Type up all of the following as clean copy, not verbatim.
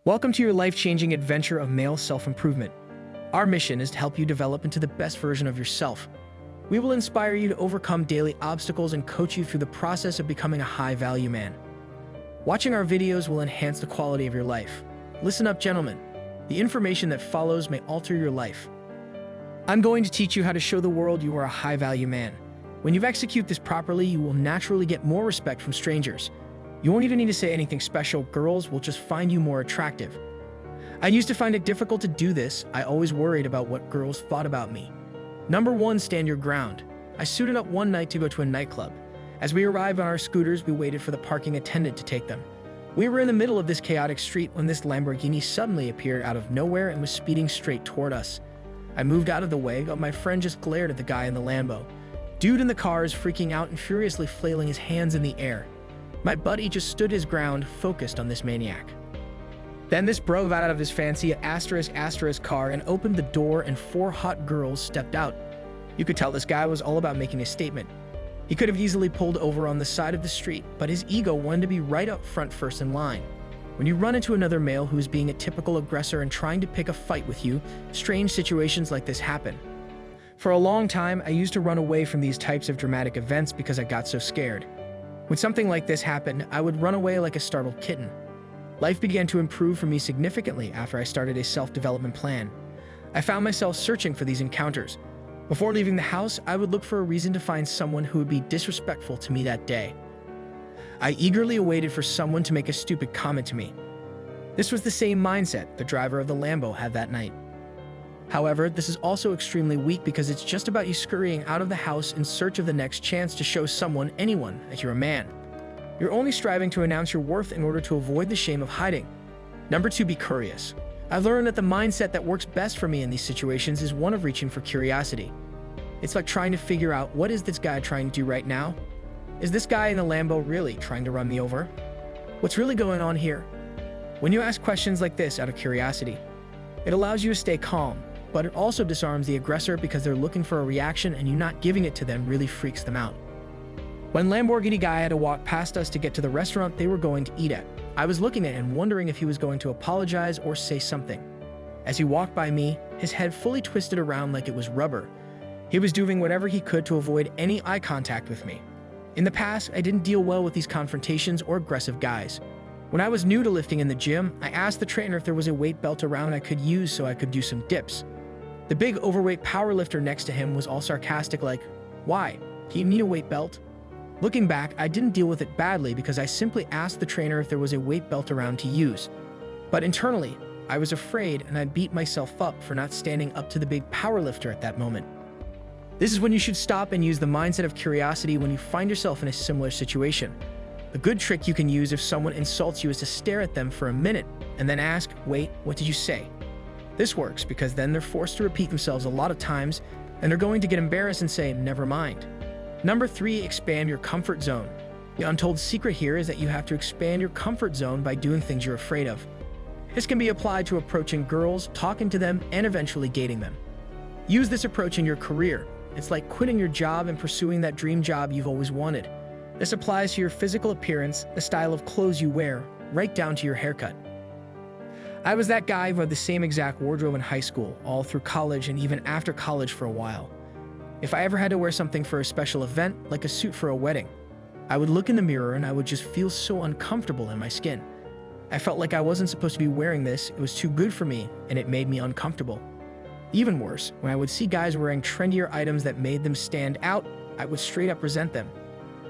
Welcome to your life-changing adventure of male self-improvement. Our mission is to help you develop into the best version of yourself. We will inspire you to overcome daily obstacles and coach you through the process of becoming a high-value man. Watching our videos will enhance the quality of your life. Listen up, gentlemen. The information that follows may alter your life. I'm going to teach you how to show the world you are a high-value man. When you execute this properly, you will naturally get more respect from strangers. You won't even need to say anything special. Girls will just find you more attractive. I used to find it difficult to do this. I always worried about what girls thought about me. Number 1, stand your ground. I suited up one night to go to a nightclub. As we arrived on our scooters, we waited for the parking attendant to take them. We were in the middle of this chaotic street when this Lamborghini suddenly appeared out of nowhere and was speeding straight toward us. I moved out of the way, but my friend just glared at the guy in the Lambo. Dude in the car is freaking out and furiously flailing his hands in the air. My buddy just stood his ground, focused on this maniac. Then this bro got out of his fancy *** car and opened the door, and 4 hot girls stepped out. You could tell this guy was all about making a statement. He could have easily pulled over on the side of the street, but his ego wanted to be right up front, first in line. When you run into another male who is being a typical aggressor and trying to pick a fight with you, strange situations like this happen. For a long time, I used to run away from these types of dramatic events because I got so scared. When something like this happened, I would run away like a startled kitten. Life began to improve for me significantly after I started a self-development plan. I found myself searching for these encounters. Before leaving the house, I would look for a reason to find someone who would be disrespectful to me that day. I eagerly awaited for someone to make a stupid comment to me. This was the same mindset the driver of the Lambo had that night. However, this is also extremely weak because it's just about you scurrying out of the house in search of the next chance to show anyone, that you're a man. You're only striving to announce your worth in order to avoid the shame of hiding. Number 2, be curious. I've learned that the mindset that works best for me in these situations is one of reaching for curiosity. It's like trying to figure out, what is this guy trying to do right now? Is this guy in the Lambo really trying to run me over? What's really going on here? When you ask questions like this out of curiosity, it allows you to stay calm, but it also disarms the aggressor because they're looking for a reaction, and you not giving it to them really freaks them out. When Lamborghini guy had to walk past us to get to the restaurant they were going to eat at, I was looking at him wondering if he was going to apologize or say something. As he walked by me, his head fully twisted around like it was rubber. He was doing whatever he could to avoid any eye contact with me. In the past, I didn't deal well with these confrontations or aggressive guys. When I was new to lifting in the gym, I asked the trainer if there was a weight belt around I could use so I could do some dips. The big overweight powerlifter next to him was all sarcastic like, "Why? Do you need a weight belt?" Looking back, I didn't deal with it badly because I simply asked the trainer if there was a weight belt around to use. But internally, I was afraid, and I beat myself up for not standing up to the big powerlifter at that moment. This is when you should stop and use the mindset of curiosity when you find yourself in a similar situation. A good trick you can use if someone insults you is to stare at them for a minute and then ask, "Wait, what did you say?" This works because then they're forced to repeat themselves a lot of times, and they're going to get embarrassed and say, "Never mind." Number 3, expand your comfort zone. The untold secret here is that you have to expand your comfort zone by doing things you're afraid of. This can be applied to approaching girls, talking to them, and eventually dating them. Use this approach in your career. It's like quitting your job and pursuing that dream job you've always wanted. This applies to your physical appearance, the style of clothes you wear, right down to your haircut. I was that guy who had the same exact wardrobe in high school, all through college, and even after college for a while. If I ever had to wear something for a special event, like a suit for a wedding, I would look in the mirror and I would just feel so uncomfortable in my skin. I felt like I wasn't supposed to be wearing this, it was too good for me, and it made me uncomfortable. Even worse, when I would see guys wearing trendier items that made them stand out, I would straight up resent them.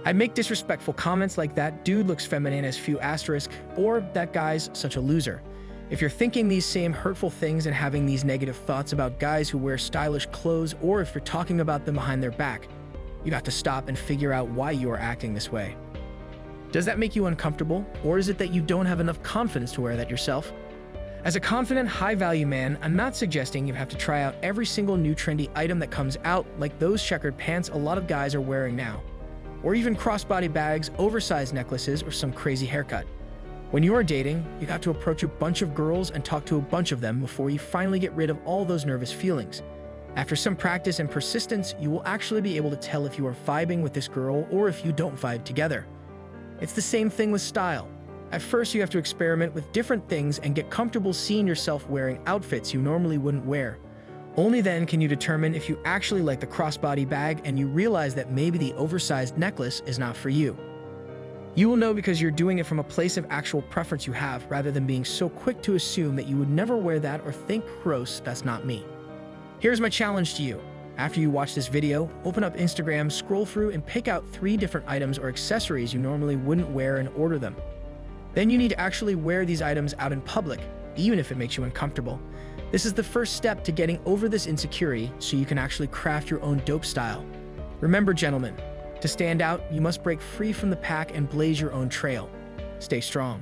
I'd make disrespectful comments like, "That dude looks feminine as few asterisk," or "That guy's such a loser." If you're thinking these same hurtful things and having these negative thoughts about guys who wear stylish clothes, or if you're talking about them behind their back, you got to stop and figure out why you are acting this way. Does that make you uncomfortable, or is it that you don't have enough confidence to wear that yourself? As a confident, high-value man, I'm not suggesting you have to try out every single new trendy item that comes out, like those checkered pants a lot of guys are wearing now, or even crossbody bags, oversized necklaces, or some crazy haircut. When you are dating, you got to approach a bunch of girls and talk to a bunch of them before you finally get rid of all those nervous feelings. After some practice and persistence, you will actually be able to tell if you are vibing with this girl or if you don't vibe together. It's the same thing with style. At first, you have to experiment with different things and get comfortable seeing yourself wearing outfits you normally wouldn't wear. Only then can you determine if you actually like the crossbody bag and you realize that maybe the oversized necklace is not for you. You will know because you're doing it from a place of actual preference you have, rather than being so quick to assume that you would never wear that or think, gross, that's not me. Here's my challenge to you. After you watch this video, open up Instagram, scroll through, and pick out 3 different items or accessories you normally wouldn't wear and order them. Then you need to actually wear these items out in public, even if it makes you uncomfortable. This is the first step to getting over this insecurity so you can actually craft your own dope style. Remember, gentlemen, to stand out, you must break free from the pack and blaze your own trail. Stay strong.